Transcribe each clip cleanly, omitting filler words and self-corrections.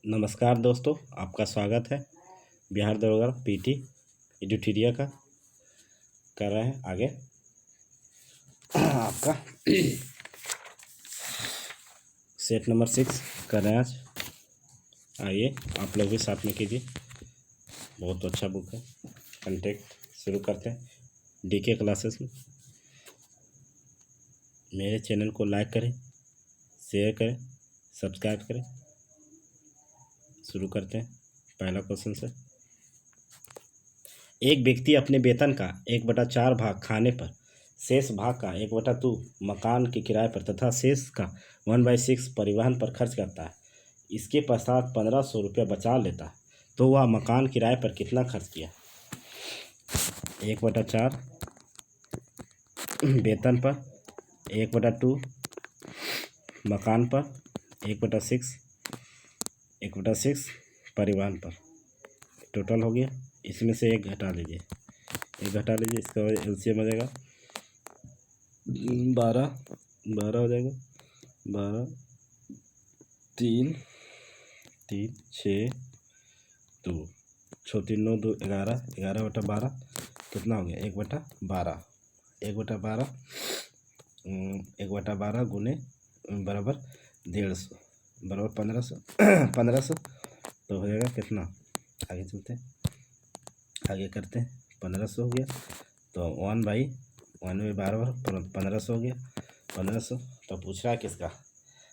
नमस्कार दोस्तों, आपका स्वागत है। बिहार दरोगा पीटी एडिटोरिया का कर रहे हैं आगे। आपका सेट नंबर 6 कर रहे हैं आज। आइए आप लोग भी साथ में कीजिए, बहुत अच्छा बुक है। कंटेक्ट शुरू करते हैं डीके क्लासेस में। मेरे चैनल को लाइक करें, शेयर करें, सब्सक्राइब करें। शुरू करते हैं पहला क्वेश्चन से। एक व्यक्ति अपने वेतन का 1/4 भाग खाने पर, शेष भाग का 1/2 मकान के किराए पर तथा शेष का 1/6 परिवहन पर खर्च करता है। इसके पश्चात 1500 रुपये बचा लेता है, तो वह मकान किराए पर कितना खर्च किया? 1/4 वेतन पर, 1/2 मकान पर, 1/6 परिवहन पर। टोटल हो गया। इसमें से एक घटा लीजिए, इसका एलसीएम आ जाएगा 12 हो जाएगा। 12 3 3 6 2 6 3 9 2 11 11/12 कितना हो गया? 1/12 1/12 1/12 गुने बराबर 150 बराबर 1500 1500 तो हो जाएगा कितना? आगे चलते हैं, आगे करते हैं। 1500 हो गया तो 1/12 1500 हो गया। 1500 तो पूछ रहा है किसका?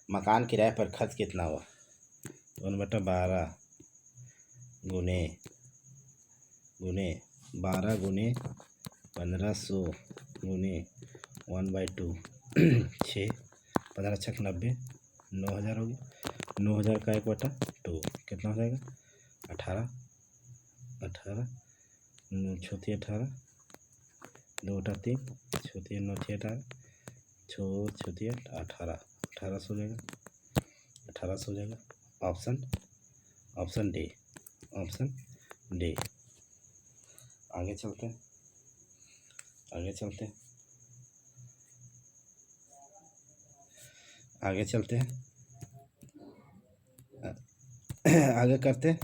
मकान किराए पर खर्च कितना हुआ? 1/12 गुने 12 गुने 1500 गुने 1/2 6 15 छक 90 9000 हो गया। 9000 का 1/2 कितना हो जाएगा? 18 18 छोटी 18 2 3 छोटी 9 18 छोटी 18 1800 हो जाएगा। 1800 हो जाएगा। Option D. आगे चलते हैं, आगे चलते हैं, आगे चलते हैं। आगे करते हैं।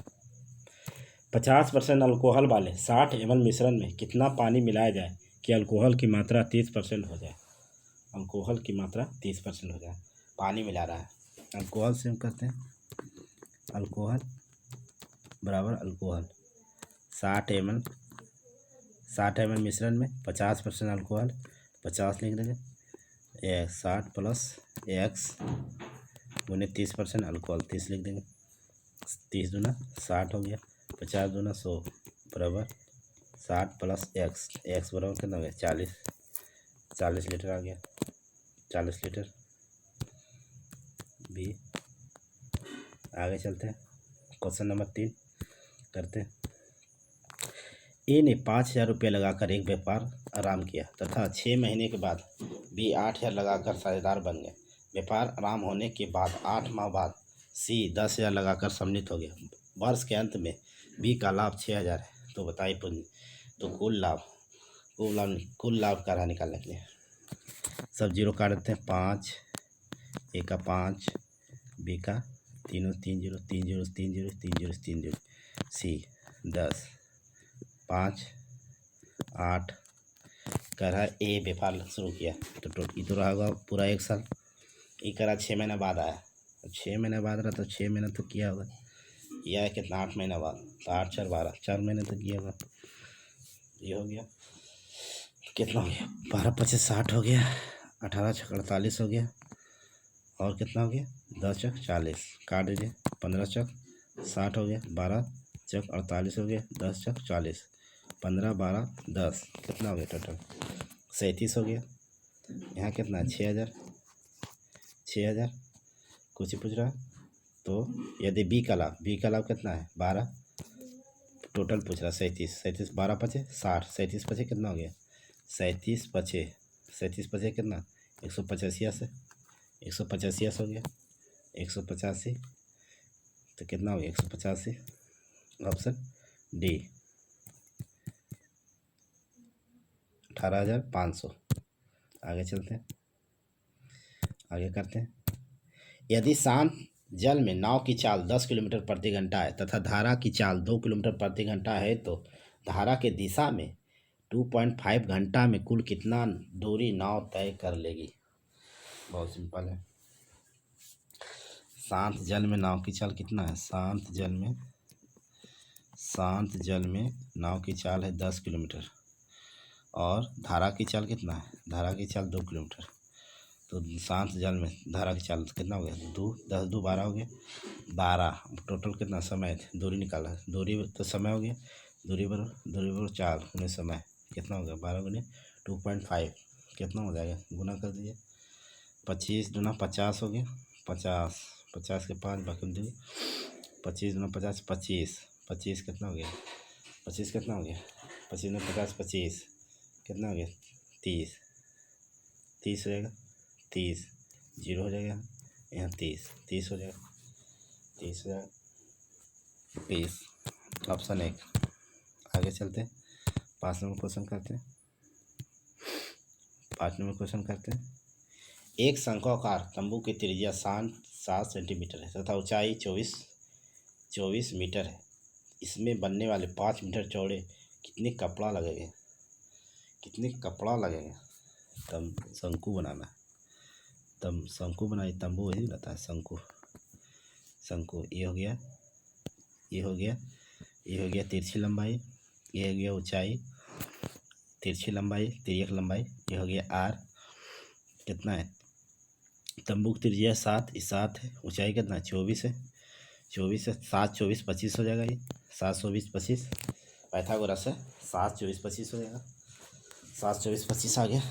50% अल्कोहल वाले 60 ml मिश्रण में कितना पानी मिलाया जाए कि अल्कोहल की मात्रा 30% हो जाए? अल्कोहल की मात्रा 30% हो जाए। पानी मिला रहा है, अल्कोहल से हम करते हैं। अल्कोहल बराबर अल्कोहल 60 ml मिश्रण में 50% अल्कोहल, 50 लिख देंगे। 60 + x गुने 30% अल्कोहल 30 लिख देंगे। 30 दूना 60 हो गया। 50 दूना 100 बराबर 60 + x बराबर कितना हो गया? 40 लीटर आ गया। 40 लीटर बी। आगे चलते हैं। क्वेश्चन नंबर 3 करते हैं। ए ने 5000 रुपये लगाकर एक व्यापार आराम किया तथा 6 महीने के बाद बी 8000 लगाकर साझेदार बन गए। व्यापार आराम होने के बाद 8 माह बाद सी 10,000 लगाकर सम्मिलित हो गया। वर्ष के अंत में बी का लाभ 6000 है, तो बताइए पूंजी। तो कुल लाभ का निकालने के लिए सब जीरो काट देते हैं। 5 ए का 5, बी का तीनों 3 0 3 0 3 0 3 0 3 0, सी 10 5 8 करा। ए व्यापार शुरू किया तो तो रहा होगा पूरा 1 साल। ये करा 6 महीने बाद आया, 6 महीने बाद रहा तो 6 महीने तो किया होगा। यह है कितना? 8 महीने बाद, तो 8 4 12 4 महीने तो किया होगा। ये हो गया कितना हो गया? 12 25 60 हो गया। 18 6 48 हो गया। और कितना हो गया? 10 चक 40 काट दीजिए। 15 चक 60 हो गया। 12 चक 48 हो गया। 10 चक 40 15 12 10 कितना हो गया? टोटल 37 हो गया। यहाँ कितना है? 6000 कुछ ही पूछ रहा है। तो यदि बी का लाभ कितना है? 12 टोटल पूछ रहा है। 37 12 पचे 60 37 पचे कितना हो गया? 37 पचे कितना? 185 से 185 हो गया। 185 तो कितना हो गया? 185 ऑप्शन डी 18,500। आगे चलते हैं, आगे करते हैं। यदि शाम जल में नाव की चाल 10 किलोमीटर प्रति घंटा है तथा धारा की चाल 2 किलोमीटर प्रति घंटा है तो धारा के दिशा में 2.5 घंटा में कुल कितना दूरी नाव तय कर लेगी। बहुत सिंपल है। शांत जल में नाव की चाल कितना है? शांत जल में नाव की चाल है 10 किलोमीटर और धारा की चाल कितना है? धारा की चाल 2 किलोमीटर। तो शांत जल में धारा की चाल कितना हो गया? 2 10 2 12 हो गया 12। टोटल कितना समय दूरी निकाला है? दूरी तो समय हो गया, दूरी बराबर चाल गुने समय कितना हो गया? 12 गुने 2.5 कितना हो जाएगा? गुना कर दीजिए। 25 दूना 50 हो गया 50 50 के 5 बाकी 2 25 दूना 50 25 25 कितना हो गया? 25 कितना हो गया? 25 दूना 50 25 कितना हो गया? 30 30 हो जाएगा 30 जीरो हो जाएगा यहाँ 30 हो जाएगा 30 हो जाएगा 20। ऑप्शन 1। आगे चलते 5 नंबर क्वेश्चन करते हैं। 5 नंबर क्वेश्चन करते हैं। एक शंक्वाकार तंबू की त्रिज्या 7 सेंटीमीटर है तथा ऊंचाई 24 मीटर है। इसमें बनने वाले 5 मीटर चौड़े कितने कपड़ा लगेंगे? तब शंकु बनाना है। तब शंकु बनाइए, तंबू वही रहता है शंकु। ये हो गया तिरछी लंबाई, ये हो गया ऊंचाई, तिरछी लंबाई, तिर्यक लंबाई, ये हो गया आर। कितना है? तंबू की त्रिज्या 7 है, ऊंचाई कितना है? 24 है। 24 है 7 24 25 हो जाएगा। ये 7 24 25 पाइथागोरस है। 7 24 25 हो जाएगा। 7 24 25 आ गया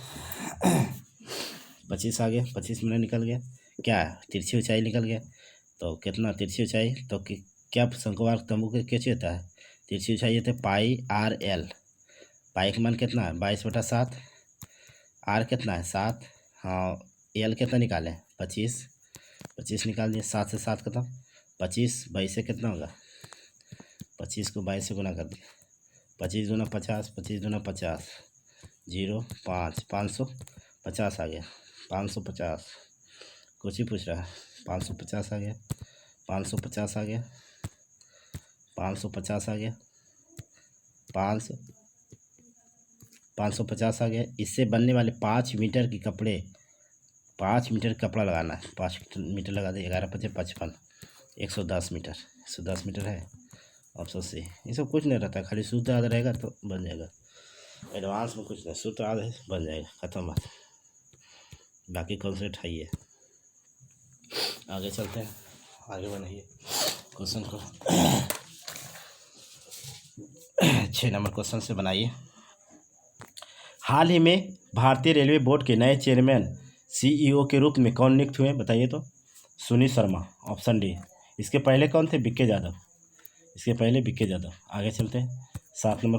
25 आ गया 25 मिनट निकल गया। क्या तिरछी ऊंचाई निकल गया तो कितना तिरछी ऊंचाई तो क्या शंकुवार तंबू के कैसे होता है? तिरछी ऊंचाई होता है पाई आर एल। पाई का मान कितना है? 22/7। आर कितना है? 7। हाँ एल कितना निकालें? 25 निकाल दिए। 7 से 7 खत्म। 25 22 से कितना होगा? 25 को 22 से गुना कर दिए। 25 दूना 50 25 दूना 50 0 5 550 आ गया 550। कुछ ही पूछ रहा है। 550 आ गया 550 आ गया 550 आ गया 550 आ गया। इससे बनने वाले 5 मीटर के कपड़े 5 मीटर कपड़ा लगाना है। 5 मीटर लगा दे 11 5 55 110 मीटर। 110 मीटर है ऑप्शन सी। ये सब कुछ नहीं रहता, खाली सूत्र याद रहेगा तो बन जाएगा। एडवांस में कुछ नहीं, सूत्र याद है बन जाएगा, खत्म बात। बाकी कॉन्सेप्ट है ये। आगे चलते हैं, आगे बनाइए क्वेश्चन को। 6 नंबर क्वेश्चन से बनाइए। हाल ही में भारतीय रेलवे बोर्ड के नए चेयरमैन सीईओ के रूप में कौन नियुक्त हुए? बताइए तो। Sunil Sharma, option D. इसके पहले कौन थे? बीके यादव। इसके पहले बीके यादव। आगे चलते हैं 7 नंबर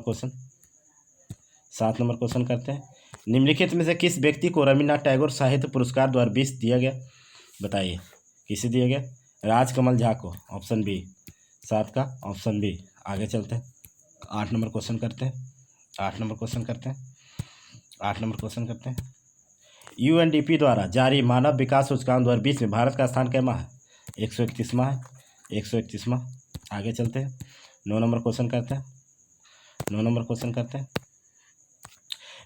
क्वेश्चन करते हैं। निम्नलिखित में से किस व्यक्ति को रवीन्द्रनाथ टैगोर साहित्य पुरस्कार 2020 दिया गया? बताइए किसे दिया गया? राजकमल झा को, ऑप्शन बी। 7 का ऑप्शन बी। आगे चलते हैं 8 नंबर क्वेश्चन करते हैं। यूएनडीपी द्वारा जारी मानव विकास सूचकांक 2020 में भारत का स्थान कैमा है? 131वां है। 131वां। आगे चलते हैं 9 नंबर क्वेश्चन करते हैं।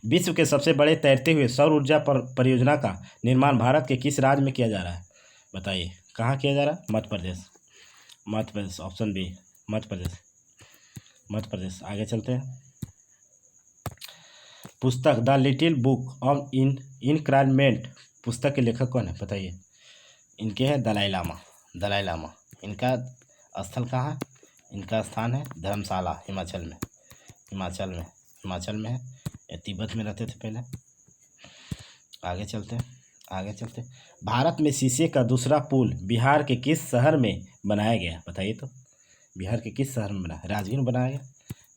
विश्व के सबसे बड़े तैरते हुए सौर ऊर्जा परियोजना का निर्माण भारत के किस राज्य में किया जा रहा है? बताइए कहाँ किया जा रहा है? Madhya Pradesh, option B Madhya Pradesh. आगे चलते हैं। पुस्तक द लिटिल बुक ऑफ इनक्राइमेंट पुस्तक के लेखक कौन है? बताइए। इनके हैं दलाई लामा। इनका स्थल कहाँ है? इनका स्थान है धर्मशाला, हिमाचल में है। ये तिब्बत में रहते थे पहले। आगे चलते भारत में शीशे का दूसरा पुल बिहार के किस शहर में बनाया गया? बताइए तो। बिहार के किस शहर में बना? राजगीर में बनाया गया।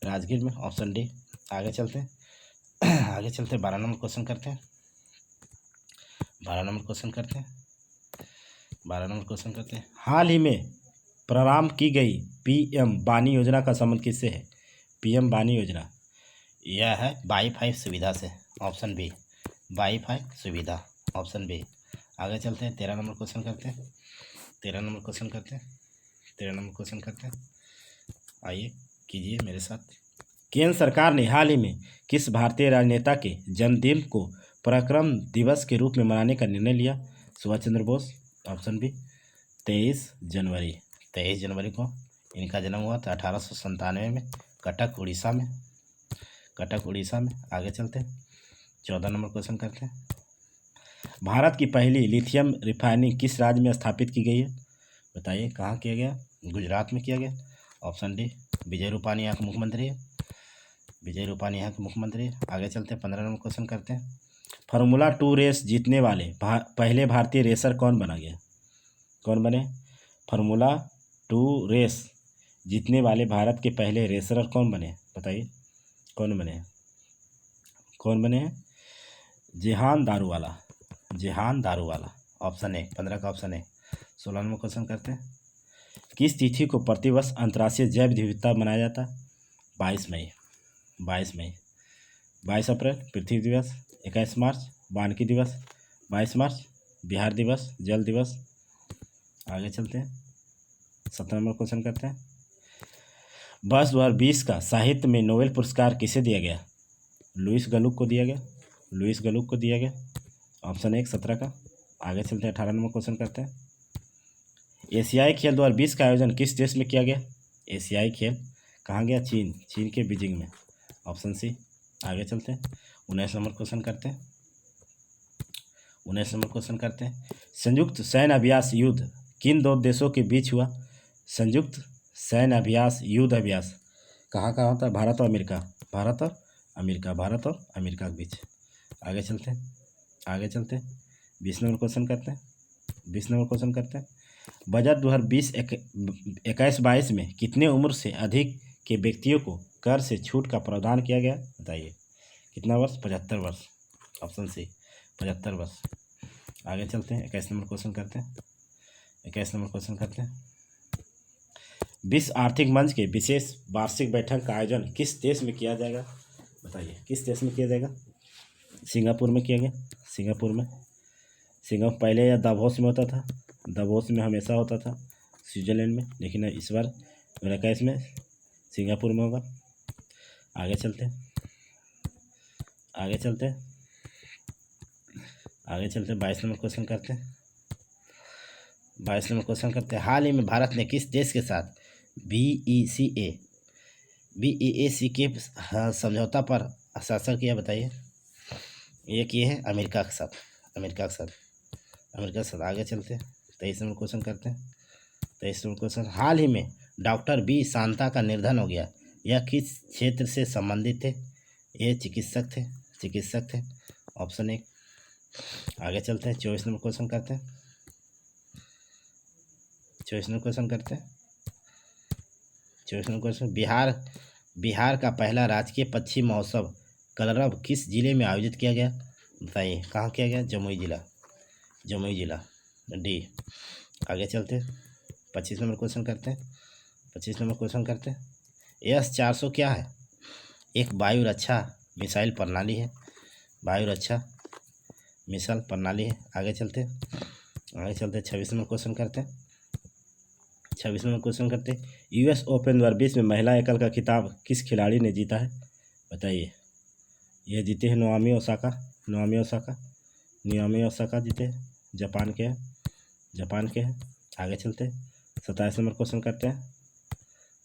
राजगीर में, ऑप्शन डी। आगे चलते 12 नंबर क्वेश्चन करते हैं। 12 नंबर क्वेश्चन करते हैं। हाल ही में प्रारंभ की गई पीएम वानी योजना का संबंध किससे है? पीएम वानी योजना यह है वाईफाई सुविधा से, ऑप्शन बी। वाईफाई सुविधा, ऑप्शन बी। आगे चलते हैं 13 नंबर क्वेश्चन करते हैं। 13 नंबर क्वेश्चन करते हैं। 13 नंबर क्वेश्चन करते हैं, आइए कीजिए मेरे साथ। केंद्र सरकार ने हाल ही में किस भारतीय राजनेता के जन्मदिन को पराक्रम दिवस के रूप में मनाने का निर्णय लिया? सुभाष चंद्र बोस। ऑप्शन बी 23 जनवरी। 23 जनवरी को इनका जन्म हुआ था 1897 में, कटक उड़ीसा में। कटक उड़ीसा में। आगे चलते हैं, 14 नंबर क्वेश्चन करते हैं। भारत की पहली लिथियम रिफाइनरी किस राज्य में स्थापित की गई है? बताइए कहाँ किया गया? गुजरात में किया गया। ऑप्शन डी विजय रूपानी यहाँ के मुख्यमंत्री है। विजय रूपानी यहाँ के मुख्यमंत्री है। आगे चलते हैं, 15 नंबर क्वेश्चन करते हैं। फार्मूला 2 रेस जीतने वाले पहले भारतीय रेसर कौन बना गया? कौन बने? फार्मूला 2 रेस जीतने वाले भारत के पहले रेसर कौन बने? बताइए कौन बने? कौन बने हैं? जेहान दारूवाला। जेहान दारूवाला। ऑप्शन ए, 15 का ऑप्शन ए। 16 नंबर क्वेश्चन करते हैं। किस तिथि को प्रतिवर्ष अंतर्राष्ट्रीय जैव विविधता मनाया जाता है? 22 मई। 22 मई। 22 अप्रैल पृथ्वी दिवस, 21 मार्च वानिकी दिवस, 22 मार्च बिहार दिवस, जल दिवस। आगे चलते हैं, 17 नंबर क्वेश्चन करते हैं। वर्ष 2020 का साहित्य में नोबेल पुरस्कार किसे दिया गया? लुइस गलुक को दिया गया। लुइस गलुक को दिया गया। ऑप्शन 1 17 का। आगे चलते हैं, 18 नंबर क्वेश्चन करते हैं। एशियाई खेल 2020 का आयोजन किस देश में किया गया? एशियाई खेल कहाँ गया? चीन। चीन के बीजिंग में। Option C. आगे चलते हैं, 19 नंबर क्वेश्चन करते हैं। 19 नंबर क्वेश्चन करते हैं। संयुक्त सैन्य अभ्यास युद्ध किन दो देशों के बीच हुआ? संयुक्त सैन्य अभ्यास युद्ध अभ्यास कहाँ कहाँ होता है? भारत और अमेरिका। भारत और अमेरिका। भारत और अमेरिका के बीच। आगे चलते हैं, आगे चलते हैं, 20 नंबर क्वेश्चन करते हैं। 20 नंबर क्वेश्चन करते हैं। बजट 2021-22 में कितने उम्र से अधिक के व्यक्तियों को कर से छूट का प्रावधान किया गया? बताइए कितना वर्ष? 75 वर्ष। ऑप्शन सी 75 वर्ष। आगे चलते हैं, 21 नंबर क्वेश्चन करते हैं। 21 नंबर क्वेश्चन करते हैं। विश्व आर्थिक मंच के विशेष वार्षिक बैठक का आयोजन किस देश में किया जाएगा? बताइए किस देश में किया जाएगा? सिंगापुर में किया गया। सिंगापुर में। सिंगापुर पहले या दावोस में होता था। दावोस में हमेशा होता था, स्विट्जरलैंड में, लेकिन इस बार 2021 में सिंगापुर में होगा। आगे चलते हैं, आगे चलते हैं, आगे चलते हैं, 22 नंबर क्वेश्चन करते हैं। 22 नंबर क्वेश्चन करते हैं। हाल ही में भारत ने किस देश के साथ BECA के समझौता पर हस्ताक्षर किया? बताइए। ये किए हैं अमेरिका के साथ। अमेरिका के साथ। अमेरिका के साथ। आगे चलते हैं, 23 नंबर क्वेश्चन करते हैं। 23 नंबर क्वेश्चन। हाल ही में डॉक्टर बी शांता का निधन हो गया, यह किस क्षेत्र से संबंधित थे? ये चिकित्सक थे। चिकित्सक थे। ऑप्शन 1। आगे चलते हैं, 24 नंबर क्वेश्चन करते हैं। 24 नंबर क्वेश्चन करते हैं। 24 नंबर क्वेश्चन। बिहार का पहला राजकीय पक्षी महोत्सव कलरव किस जिले में आयोजित किया गया? बताइए कहाँ किया गया? जमुई जिला। जमुई जिला, डी। आगे चलते हैं, 25 नंबर क्वेश्चन करते हैं। 25 नंबर क्वेश्चन करते हैं। S-400 क्या है? एक वायु रक्षा मिसाइल प्रणाली है। वायु रक्षा मिसाइल प्रणाली है। आगे चलते हैं, आगे चलते हैं, 26 नंबर क्वेश्चन करते हैं। 26 नंबर क्वेश्चन करते हैं। US ओपन 2020 में महिला एकल का खिताब किस खिलाड़ी ने जीता है? बताइए। यह जीते हैं Naomi Osaka. Naomi Osaka. Naomi Osaka जीते हैं, जापान के हैं। जापान के हैं। आगे चलते हैं, 27 नंबर क्वेश्चन करते हैं।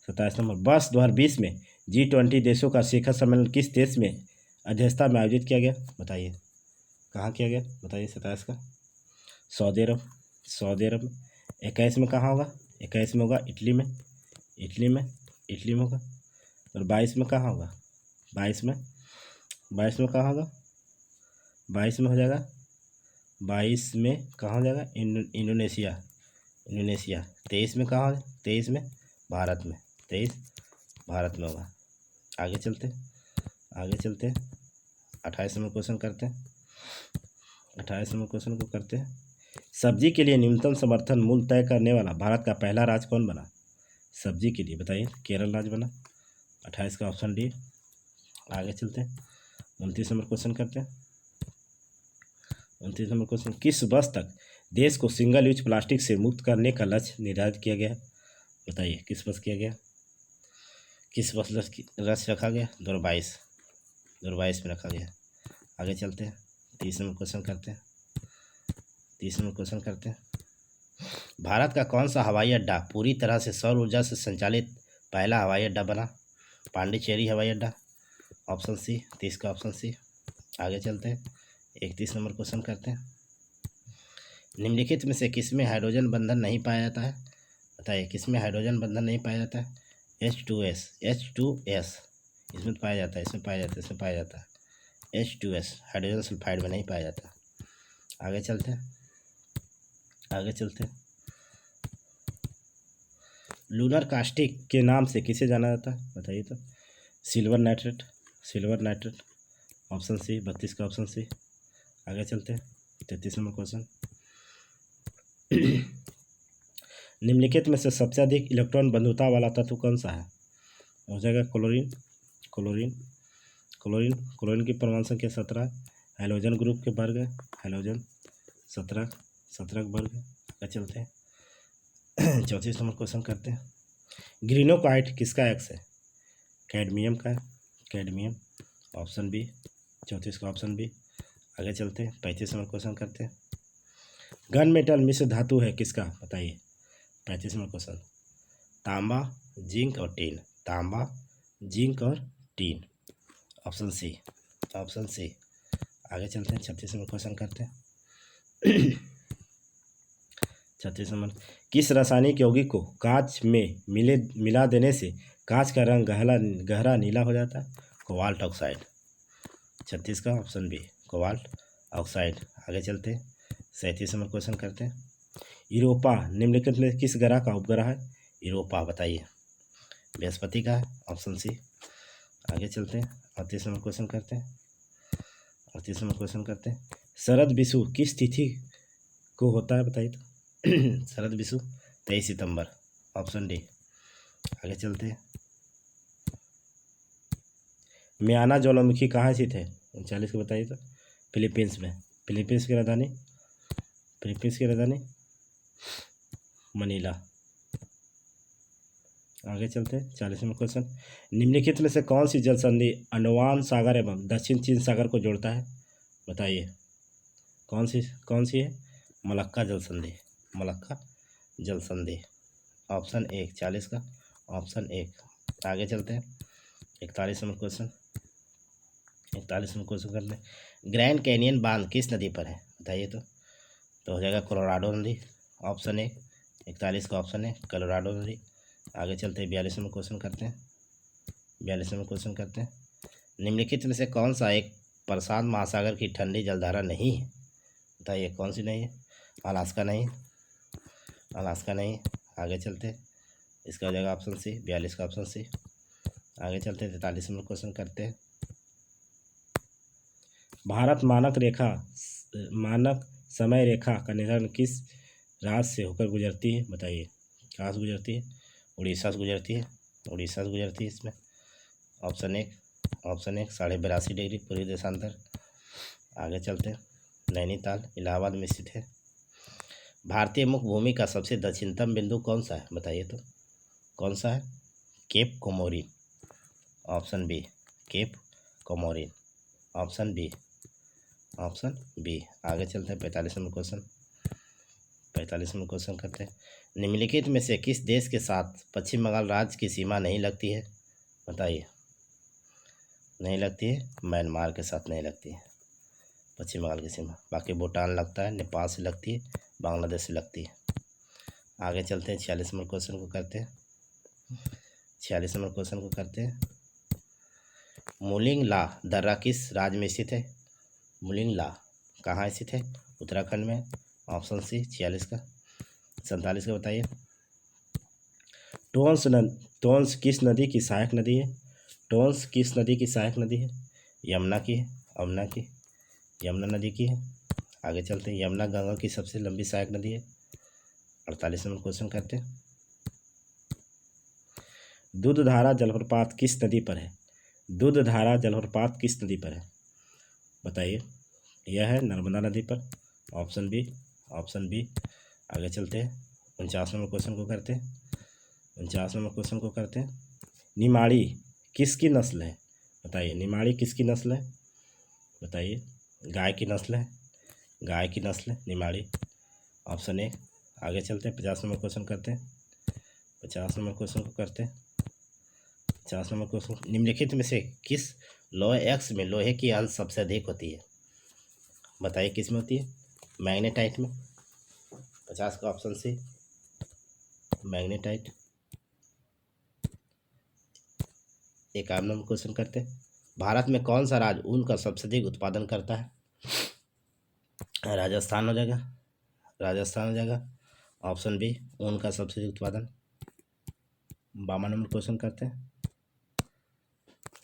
27 नंबर। वर्ष 2020 में G20 देशों का शिखर सम्मेलन किस देश में अध्यक्षता में आयोजित किया गया? बताइए कहाँ किया गया? बताइए 27 का। सऊदी अरब। सऊदी अरब में। 21 में कहाँ होगा? 21 में होगा इटली में। इटली में। इटली में होगा। और 22 में कहाँ होगा? 22 में। 22 में कहाँ होगा? 22 में हो जाएगा। 22 में कहाँ हो जाएगा? इंडोनेशिया। इंडोनेशिया। 23 में कहाँ होगा? 23 में भारत में। 23 भारत में होगा। आगे चलते, आगे चलते, 28 नंबर क्वेश्चन करते हैं। 28 नंबर क्वेश्चन को करते हैं। सब्जी के लिए न्यूनतम समर्थन मूल्य तय करने वाला भारत का पहला राज्य कौन बना? सब्जी के लिए बताइए। केरल राज्य बना। 28 का ऑप्शन डी। आगे चलते हैं, 29 नंबर क्वेश्चन करते हैं। 29 नंबर क्वेश्चन। किस वर्ष तक देश को सिंगल यूज प्लास्टिक से मुक्त करने का लक्ष्य निर्धारित किया गया? बताइए किस वर्ष किया गया, किस वर्ष लक्ष्य रखा गया? 2022 में रखा गया। आगे चलते हैं, 30 नंबर क्वेश्चन करते हैं। भारत का कौन सा हवाई अड्डा पूरी तरह से सौर ऊर्जा से संचालित पहला हवाई अड्डा बना? पांडिचेरी हवाई अड्डा, ऑप्शन सी, 30 का ऑप्शन सी। आगे चलते हैं, 31 नंबर क्वेश्चन करते हैं। निम्नलिखित में से किसमें हाइड्रोजन बंधन नहीं पाया जाता है? बताइए किसमें हाइड्रोजन बंधन नहीं पाया जाता है? H2S इसमें पाया जाता है, इसमें पाया जाता है H2S, हाइड्रोजन सल्फाइड में नहीं पाया जाता। आगे चलते हैं, लूनर कास्टिक के नाम से किसे जाना जाता है? बताइए तो। सिल्वर नाइट्रेट, ऑप्शन सी, 32 का ऑप्शन सी। आगे चलते हैं, 33 नंबर क्वेश्चन। निम्नलिखित में से सबसे अधिक इलेक्ट्रॉन बंधुता वाला तत्व कौन सा है? हो जाएगा क्लोरीन की परमाणु संख्या 17, हैलोजन ग्रुप के वर्ग है, हैलोजन 17 वर्ग। आगे चलते हैं, 34 नंबर क्वेश्चन करते हैं। ग्रीनोकाइट किसका एक्स है? कैडमियम का, ऑप्शन बी, 34 का ऑप्शन बी। आगे चलते हैं, 35 नंबर क्वेश्चन करते हैं। गन मेटल मिश्र धातु है किसका? बताइए, 35 नंबर क्वेश्चन। तांबा, जिंक और टीन, ऑप्शन सी। आगे चलते हैं, 36 नंबर क्वेश्चन करते हैं। 36 नंबर, किस रासायनिक यौगिक को कांच में मिला देने से कांच का रंग गहरा नीला हो जाता है? कोबाल्ट ऑक्साइड, 36 का ऑप्शन बी, कोबाल्ट ऑक्साइड। आगे चलते हैं, 37 नंबर क्वेश्चन करते हैं। यूरोपा निम्नलिखित में किस ग्रह का उपग्रह है? यूरोपा, बताइए, बृहस्पति का है, ऑप्शन सी। आगे चलते हैं, 38 नंबर क्वेश्चन करते हैं। शरद विषु किस तिथि को होता है? बताइए तो। शरद विषु 23 सितंबर, ऑप्शन डी। आगे चलते हैं, म्याना ज्वालामुखी कहाँ स्थित है? 39 को बताइए तो। फिलीपींस में, फिलीपींस की राजधानी मनीला। आगे चलते हैं, 40 नंबर क्वेश्चन। निम्नलिखित में से कौन सी जल संधि अंडमान सागर एवं दक्षिण चीन सागर को जोड़ता है? बताइए कौन सी है? मलक्का जल संधि, ऑप्शन 1, 40 का ऑप्शन 1। आगे चलते हैं, 41 नंबर क्वेश्चन करते हैं। ग्रैंड कैनियन बांध किस नदी पर है? बताइए तो हो जाएगा कोलोराडो नदी, ऑप्शन 1, 41 का ऑप्शन है कोलोराडो नदी। आगे चलते हैं, 42 नंबर क्वेश्चन करते हैं। निम्नलिखित में से कौन सा एक प्रशांत महासागर की ठंडी जलधारा नहीं है? बताइए कौन सी नहीं है? अलास्का नहीं। आगे चलते हैं, इसका हो जाएगा ऑप्शन सी, 42 का ऑप्शन सी। आगे चलते हैं, 43 नंबर क्वेश्चन करते हैं। भारत मानक समय रेखा का निर्धारण किस राज्य से होकर गुजरती है? बताइए कहाँ से गुजरती है? उड़ीसा से गुजरती है इसमें, ऑप्शन 1 82.5 डिग्री पूर्वी देशांतर। आगे चलते हैं, नैनीताल इलाहाबाद में स्थित है। भारतीय मुख्य भूमि का सबसे दक्षिणतम बिंदु कौन सा है? बताइए तो कौन सा है? Cape Comorin, option B, cape Comorin, option B. आगे चलते हैं, 45 नंबर क्वेश्चन करते हैं। निम्नलिखित में से किस देश के साथ पश्चिम बंगाल राज्य की सीमा नहीं लगती है? बताइए, नहीं लगती है, म्यांमार के साथ नहीं लगती है पश्चिम बंगाल की सीमा। बाकी भूटान लगता है, नेपाल से लगती है, बांग्लादेश से लगती है। आगे चलते हैं, 46 नंबर क्वेश्चन को करते हैं। मुलिंग ला दर्रा किस राज्य में स्थित है? मुलिंग ला कहाँ स्थित है? उत्तराखंड में, ऑप्शन सी, 46 का 47 का बताइए। टोंस किस नदी की सहायक नदी है? यमुना की है, यमुना नदी की है। आगे चलते हैं, यमुना गंगा की सबसे लंबी सहायक नदी है। 48 नंबर क्वेश्चन करते हैं। दूधधारा जलप्रपात किस नदी पर है? बताइए, यह है नर्मदा नदी पर, ऑप्शन बी, ऑप्शन बी। आगे चलते हैं 49 नंबर क्वेश्चन को करते हैं। 49 नंबर क्वेश्चन को करते हैं। निमाड़ी किसकी नस्ल है? बताइए, निमाड़ी किसकी नस्ल है? बताइए। गाय की नस्ल है, गाय की नस्ल है निमाड़ी, ऑप्शन ए। आगे चलते हैं 50 नंबर क्वेश्चन करते हैं। 50 नंबर क्वेश्चन को करते हैं। 50 नंबर क्वेश्चन, निम्नलिखित में से किस लौह एक्स में लोहे की अंश सबसे अधिक होती है? बताइए किस में होती है? मैग्नेटाइट में। 50 का option C, magnetite. 51 number question करते हैं। भारत में कौन सा राज्य ऊन का सबसे अधिक उत्पादन करता है? राजस्थान हो जाएगा, राजस्थान हो जाएगा, ऑप्शन बी ऊन का सबसे अधिक उत्पादन। 52 नंबर क्वेश्चन करते हैं।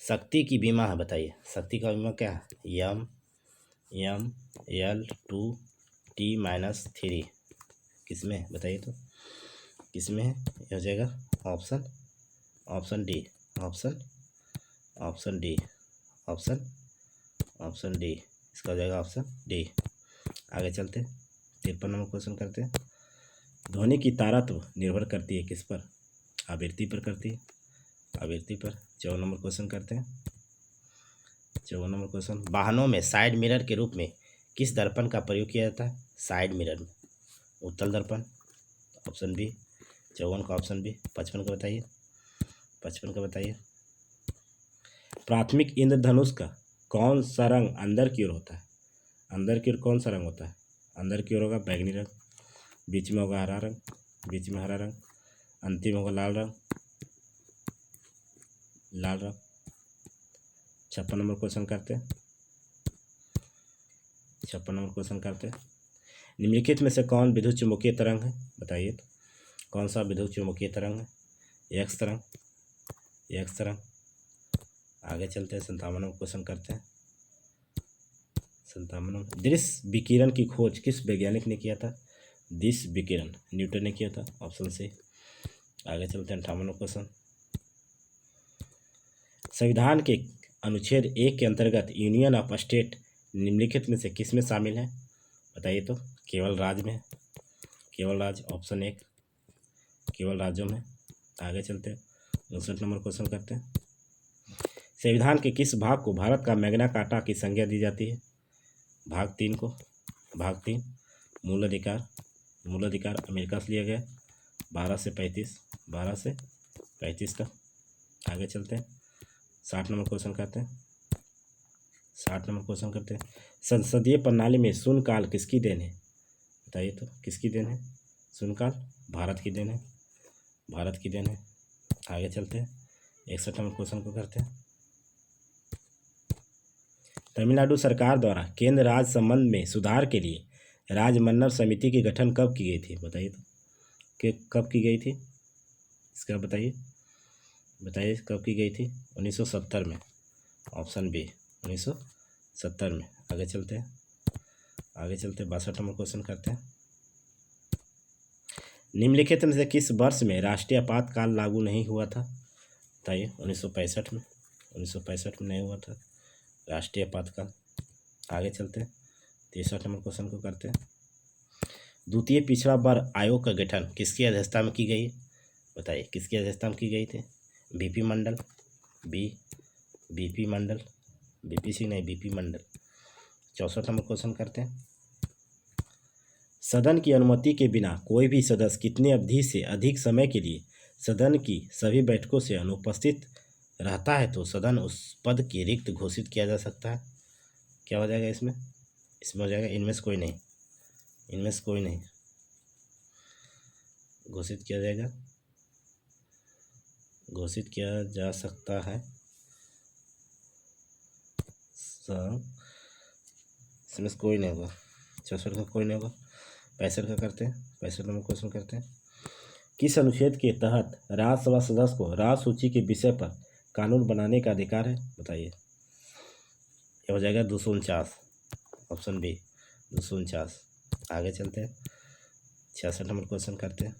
शक्ति की बीमा है, बताइए शक्ति का बीमा क्या है? ML2T-3 किसमें? बताइए तो किसमें है? ये हो जाएगा option D, option D, option D, इसका हो जाएगा ऑप्शन डी। आगे चलते 53 नंबर क्वेश्चन करते हैं। ध्वनि की तारत्व निर्भर करती है किस पर? आवृत्ति पर करती है, आवृत्ति पर। 54 नंबर क्वेश्चन करते हैं। 54 नंबर क्वेश्चन, वाहनों में साइड मिरर के रूप में किस दर्पण का प्रयोग किया जाता है? साइड मिरर में उत्तल दर्पण, ऑप्शन बी। 54 का ऑप्शन बी। 55 का बताइए, 55 का बताइए। प्राथमिक इंद्रधनुष का कौन सा रंग अंदर की ओर होता है? अंदर की ओर कौन सा रंग होता है? अंदर की ओर होगा बैगनी रंग, बीच में होगा हरा रंग, बीच में हरा रंग, अंतिम होगा लाल रंग, लाल रंग। 56 नंबर क्वेश्चन करते हैं। 56 नंबर क्वेश्चन करते हैं। निम्नलिखित में से कौन विद्युत चुम्बकीय तरंग है? बताइए तो कौन सा विद्युत चुम्बकीय तरंग है? एक्स तरंग, एक्स तरंग। आगे चलते हैं 57 नंबर क्वेश्चन करते हैं। 57 नंबर, दृश्य विकिरण की खोज किस वैज्ञानिक ने किया था? दृश्य विकिरण न्यूटन ने किया था, ऑप्शन सी। आगे चलते हैं 58 नंबर क्वेश्चन। संविधान के अनुच्छेद 1 के अंतर्गत यूनियन ऑफ स्टेट निम्नलिखित में से किस में शामिल है? बताइए तो केवल राज्य में, केवल राज्य, ऑप्शन 1 केवल राज्यों में। आगे चलते हैं 59 नंबर क्वेश्चन करते हैं। संविधान के किस भाग को भारत का मैग्ना कार्टा की संज्ञा दी जाती है? भाग 3 को, भाग 3 मूल अधिकार, मूल अधिकार अमेरिका से लिया गया 12 से 35 तक। आगे चलते हैं 60 नंबर क्वेश्चन करते हैं। 60 नंबर क्वेश्चन करते हैं। संसदीय प्रणाली में शून्यकाल किसकी देन है? बताइए तो किसकी देन है? शून्यकाल भारत की देन है, भारत की देन है। आगे चलते हैं 61 नंबर क्वेश्चन को करते हैं। तमिलनाडु सरकार द्वारा केंद्र राज्य संबंध में सुधार के लिए राजमन्नर समिति की गठन कब की गई थी? बताइए तो कि कब की गई थी? इसका बताइए, बताइए कब की गई थी? 1970 में, ऑप्शन बी 1970 में। आगे चलते हैं, आगे चलते 62 नंबर क्वेश्चन करते हैं। निम्नलिखित में से किस वर्ष में राष्ट्रीय आपातकाल लागू नहीं हुआ था? बताइए 1965 में, 1965 में नहीं हुआ था राष्ट्रीय आपातकाल। आगे चलते हैं 63 नंबर क्वेश्चन को करते हैं। द्वितीय पिछड़ा वर्ग आयोग का गठन किसकी अध्यक्षता में की गई? बताइए किसकी अध्यक्षता में की गई थी? बीपी मंडल, बीपी मंडल, बीपी सिंह नहीं, बीपी मंडल। 64 नंबर क्वेश्चन करते हैं। सदन की अनुमति के बिना कोई भी सदस्य कितनी अवधि से अधिक समय के लिए सदन की सभी बैठकों से अनुपस्थित रहता है तो सदन उस पद की रिक्त घोषित किया जा सकता है? क्या हो जाएगा इसमें? इसमें हो जाएगा इनमें से कोई नहीं, इनमें से कोई नहीं घोषित किया जाएगा, घोषित किया जा सकता है। इसमें से कोई नहीं होगा। 64 का कोई नहीं होगा। 65 का करते हैं। 65 नंबर क्वेश्चन करते हैं। किस अनुच्छेद के तहत राज्यसभा सदस्य को राज्य सूची के विषय पर कानून बनाने का अधिकार है? बताइए। यह हो जाएगा 249, ऑप्शन बी 249। आगे चलते हैं 66 नंबर क्वेश्चन करते हैं।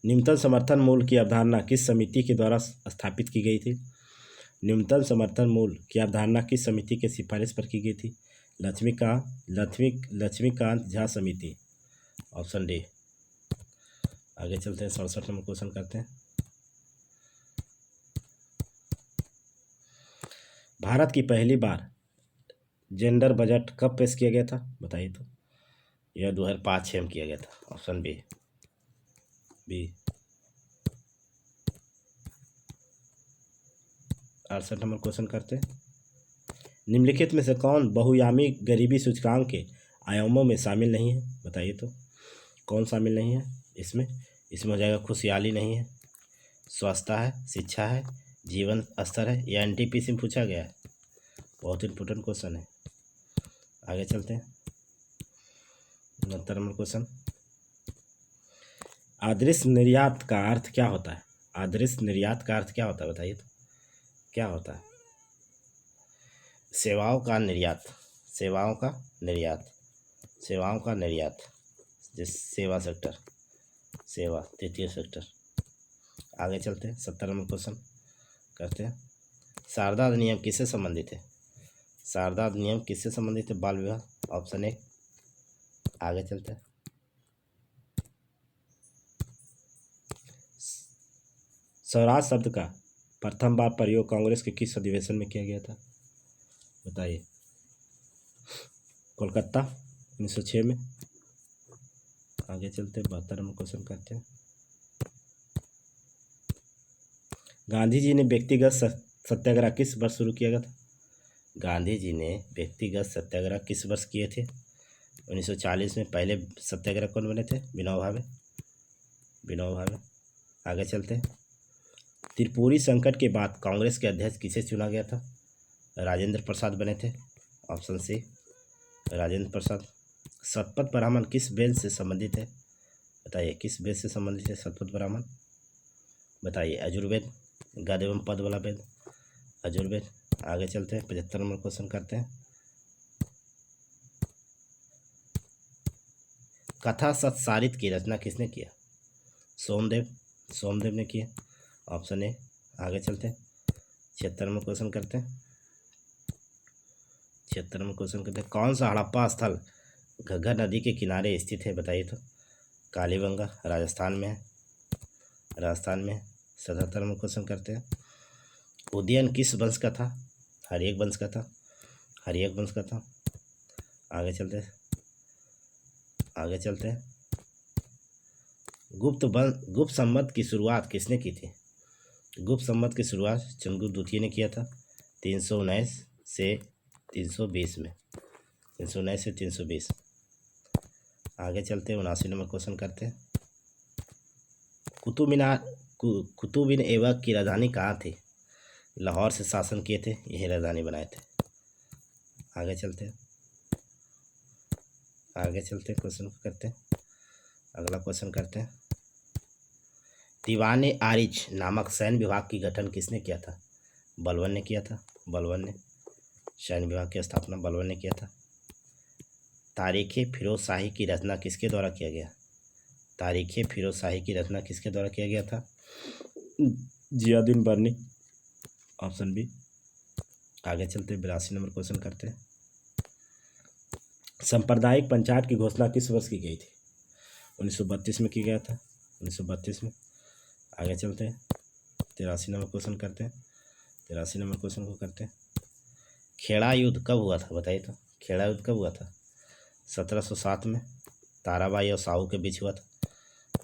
न्यूनतम समर्थन मूल्य की अवधारणा किस समिति के द्वारा स्थापित की गई थी? न्यूनतम समर्थन मूल्य की अवधारणा किस समिति के सिफारिश पर की गई थी? लक्ष्मीकांत झा समिति, ऑप्शन डी। आगे चलते हैं, 67 नंबर क्वेश्चन करते हैं। भारत की पहली बार जेंडर बजट कब पेश किया गया था, बताइए तो। यह 2005-06 में किया गया था, ऑप्शन बी। 68 नंबर क्वेश्चन करते हैं। निम्नलिखित में से कौन बहुआयामी गरीबी सूचकांक के आयामों में शामिल नहीं है, बताइए तो। कौन शामिल नहीं है इसमें? इसमें हो जाएगा खुशहाली नहीं है, स्वास्थ्य है, शिक्षा है, जीवन स्तर है, या एनटीपीसी में पूछा गया है। बहुत इंपॉर्टेंट क्वेश्चन है। आगे चलते हैं, 69 नंबर क्वेश्चन। आदर्श निर्यात का अर्थ क्या होता है? आदर्श निर्यात का अर्थ क्या होता है, बताइए तो। क्या होता है? सेवाओं का निर्यात, सेवाओं का निर्यात, सेवाओं का निर्यात, जिस सेवा सेक्टर, सेवा तृतीय सेक्टर। आगे चलते हैं, 70 नंबर क्वेश्चन करते हैं। शारदा अधिनियम किससे संबंधित है? शारदा अधिनियम किससे संबंधित है? बाल विवाह, ऑप्शन ए। आगे चलते हैं, स्वराज शब्द का प्रथम बार प्रयोग कांग्रेस के किस अधिवेशन में किया गया था, बताइए। कोलकाता 1906 में। आगे चलते, 72 नंबर क्वेश्चन करते हैं। गांधी जी ने व्यक्तिगत सत्याग्रह किस वर्ष शुरू किया गया था? गांधी जी ने व्यक्तिगत सत्याग्रह किस वर्ष किए थे? 1940 में। पहले सत्याग्रह कौन बने थे? विनोबा भावे, विनोबा भावे। आगे चलते हैं, त्रिपुरी संकट के बाद कांग्रेस के अध्यक्ष किसे चुना गया था? राजेंद्र प्रसाद बने थे, ऑप्शन सी, राजेंद्र प्रसाद। शतपथ ब्राह्मण किस वेद से संबंधित है, बताइए। किस वेद से संबंधित है शतपथ ब्राह्मण, बताइए। यजुर्वेद, गद एवं पद वाला वेद, यजुर्वेद। आगे चलते हैं, 75 नंबर क्वेश्चन करते हैं। कथा सत्सारित की रचना किसने किया? सोमदेव, सोमदेव ने किया, ऑप्शन ए। आगे चलते हैं, 76 नंबर क्वेश्चन करते हैं। 76 नंबर क्वेश्चन करते हैं, कौन सा हड़प्पा स्थल घग्गर नदी के किनारे स्थित है, बताइए तो। कालीबंगा, राजस्थान में है, राजस्थान में है। 77 नंबर क्वेश्चन करते हैं, उदयन किस वंश का था? हर्यक वंश का था, हर्यक वंश का था। आगे चलते हैं, आगे चलते हैं, गुप्त संवत की शुरुआत किसने की थी? गुप्त संवत की शुरुआत चंद्रगुप्त द्वितीय ने किया था, 319 से 320 में, 319 से 320। आगे चलते हैं, 79 नंबर क्वेश्चन करते हैं। कुतुब बिन ऐबक की राजधानी कहाँ थी? लाहौर से शासन किए थे, यही राजधानी बनाए थे। आगे चलते हैं, आगे चलते क्वेश्चन करते हैं, अगला क्वेश्चन करते हैं। दीवान आरिच नामक सैन्य विभाग की गठन किसने किया था? बलबन ने किया था, बलबन ने। सैन्य विभाग की स्थापना बलबन ने किया था। तारीख़े फिरोज शाही की रचना किसके द्वारा किया गया? तारीख़े फिरोज शाही की रचना किसके द्वारा किया गया था? जियाउद्दीन बर्नी, ऑप्शन बी। आगे चलते 82 नंबर क्वेश्चन करते हैं। सांप्रदायिक पंचायत की घोषणा किस वर्ष की गई थी? 1932 में की गया था, 1932 में। आगे चलते हैं, 83 नंबर क्वेश्चन करते हैं। 83 नंबर क्वेश्चन को करते हैं, खेड़ा युद्ध कब हुआ था, बताइए तो। खेड़ा युद्ध कब हुआ था? 1707 में। ताराबाई और साहू के बीच हुआ था,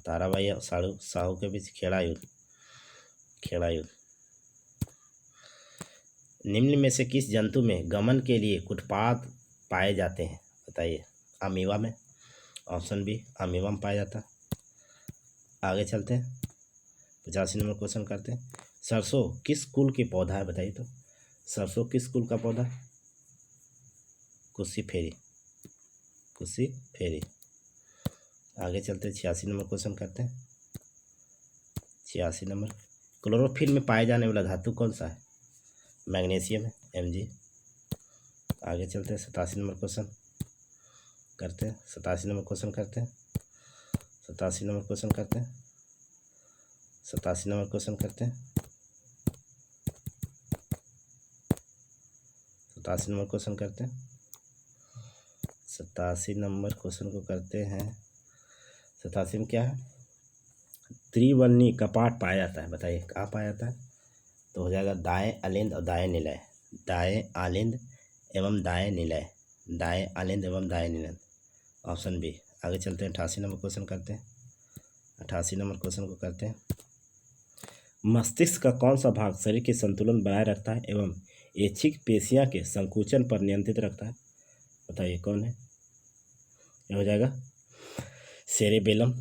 ताराबाई और साहू के बीच खेड़ा युद्ध, खेड़ा युद्ध। निम्न में से किस जंतु में गमन के लिए कुटपाद पाए जाते हैं, बताइए। अमीबा में, ऑप्शन बी, अमीबा में पाया जाता। आगे चलते हैं, 85 नंबर क्वेश्चन करते हैं। सरसों किस कुल के पौधा है, बताइए तो। सरसों किस कुल का पौधा? कुशीफेरी, कुशीफेरी। आगे चलते हैं, 86 नंबर क्वेश्चन करते हैं। 86 नंबर, क्लोरोफिल में पाए जाने वाला धातु कौन सा है? मैग्नीशियम है, Mg। आगे चलते हैं, 87 नंबर क्वेश्चन करते हैं। 87 नंबर क्वेश्चन करते हैं, 87 नंबर क्वेश्चन करते हैं, 87 नंबर क्वेश्चन करते हैं, 87 नंबर क्वेश्चन करते हैं। 87 नंबर क्वेश्चन को करते हैं। 87 में क्या है, त्रिवर्णी कपाट पाया जाता है, बताइए कहाँ पाया जाता है। तो हो जाएगा दाएं अलिंद और दाएं निलय, दाएं आलिंद एवं दाएं निलय, दाएं आलिंद एवं दाएं निलय, ऑप्शन बी। आगे चलते हैं 88 नंबर क्वेश्चन करते हैं। 88 नंबर क्वेश्चन को करते हैं। मस्तिष्क का कौन सा भाग शरीर के संतुलन बनाए रखता है एवं ऐच्छिक पेशियां के संकुचन पर नियंत्रित रखता है, बताइए कौन है। यह हो जाएगा cerebellum,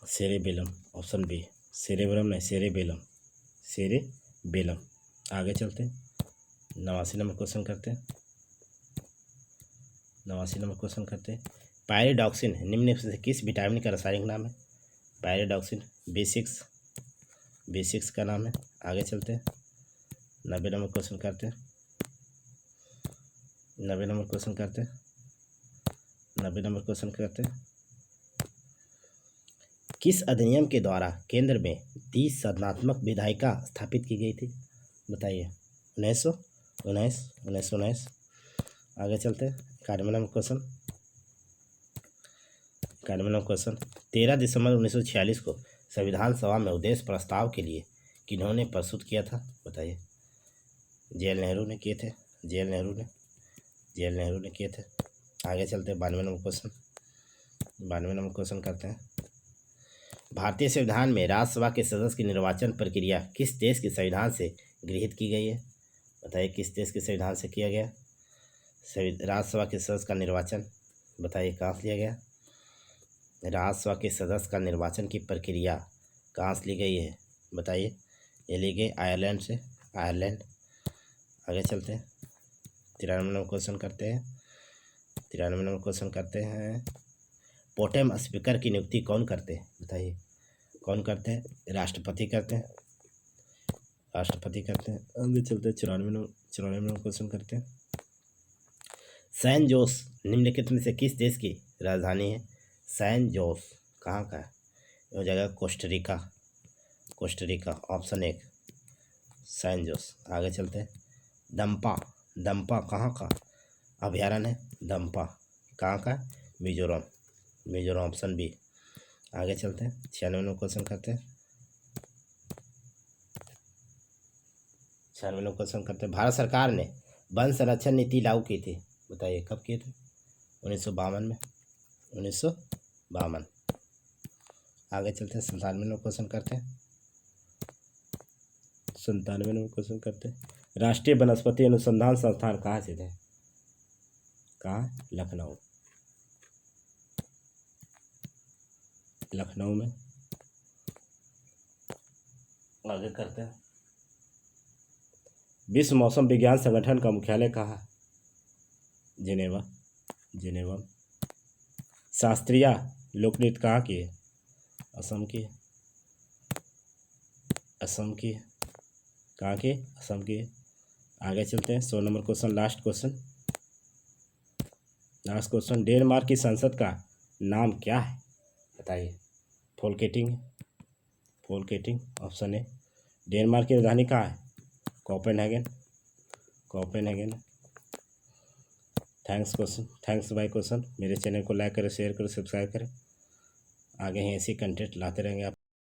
cerebellum, option B. Cerebrum नहीं, सेरेबेलम, सेरेबेलम। आगे चलते हैं 89 नंबर क्वेश्चन करते हैं। 89 नंबर क्वेश्चन करते हैं। पायरिडॉक्सिन निम्न से किस विटामिन का रासायनिक नाम है। पायरिडॉक्सिन B6, B6 का नाम है। आगे चलते हैं 90 नंबर क्वेश्चन करते हैं। 90 नंबर क्वेश्चन करते हैं। 90 नंबर क्वेश्चन करते हैं। किस अधिनियम के द्वारा केंद्र में 30 संरचनात्मक विधायिका स्थापित की गई थी, बताइए। 1919। आगे चलते हैं 91 नंबर क्वेश्चन। 91 number question. 13 दिसंबर 1946 को संविधान सभा में उद्देश्य प्रस्ताव के लिए किन्होंने प्रस्तुत किया था, बताइए। जवाहरलाल नेहरू ने किए थे, जवाहरलाल नेहरू ने किए थे। आगे चलते हैं 92 नंबर क्वेश्चन। 92 नंबर क्वेश्चन करते हैं। भारतीय संविधान में राज्यसभा के सदस्य की निर्वाचन प्रक्रिया किस देश के संविधान से गृहीत की गई है, बताइए किस देश के संविधान से किया गया। राज्यसभा के सदस्य का निर्वाचन, बताइए कहाँ से लिया गया। राज्यसभा के सदस्य का निर्वाचन की प्रक्रिया कहाँ से ली गई है, बताइए। ये ली गई आयरलैंड से, आयरलैंड। आगे चलते हैं 93 नंबर क्वेश्चन करते हैं। 93 नंबर क्वेश्चन करते हैं। पोटेम स्पीकर की नियुक्ति कौन करते हैं, बताइए कौन करते हैं। राष्ट्रपति करते हैं, राष्ट्रपति करते हैं। आगे चलते हैं 94 नंबर क्वेश्चन करते हैं। सैन जोस निम्नलिखित में से किस देश की राजधानी है। सैन जोस कहाँ का है, हो जाएगा Costa Rica, Costa Rica, option 1 San Jose. आगे चलते हैं। दम्पा, दम्पा कहाँ का अभयारण्य है, दम्पा कहाँ का, मिजोरम, मिजोरम, ऑप्शन बी। आगे चलते हैं 96 नंबर क्वेश्चन करते हैं। 96 नंबर क्वेश्चन करते हैं। भारत सरकार ने वन संरक्षण नीति लागू की थी, बताइए कब किए थे। 1952 में, 1952। आगे चलते हैं 97 नंबर क्वेश्चन करते हैं। 97 नंबर क्वेश्चन करते हैं। राष्ट्रीय वनस्पति अनुसंधान संस्थान कहाँ स्थित है, कहाँ, लखनऊ, लखनऊ में। आगे करते हैं। विश्व मौसम विज्ञान संगठन का मुख्यालय कहाँ है, जिनेवा, जिनेवा। शास्त्रीय लोक नृत्य कहाँ की है, असम की, असम की, कहाँ की, असम की। आगे चलते हैं 100 number question, last question, last question. Denmark की संसद का नाम क्या है, बताइए। फोल्केटिंग, फोल्केटिंग, ऑप्शन ए। डेनमार्क की राजधानी कहाँ है, Copenhagen, Copenhagen. Thanks question, thanks by question. मेरे चैनल को लाइक करें, शेयर करें, सब्सक्राइब करें। आगे ही ऐसी कंटेंट लाते रहेंगे आप।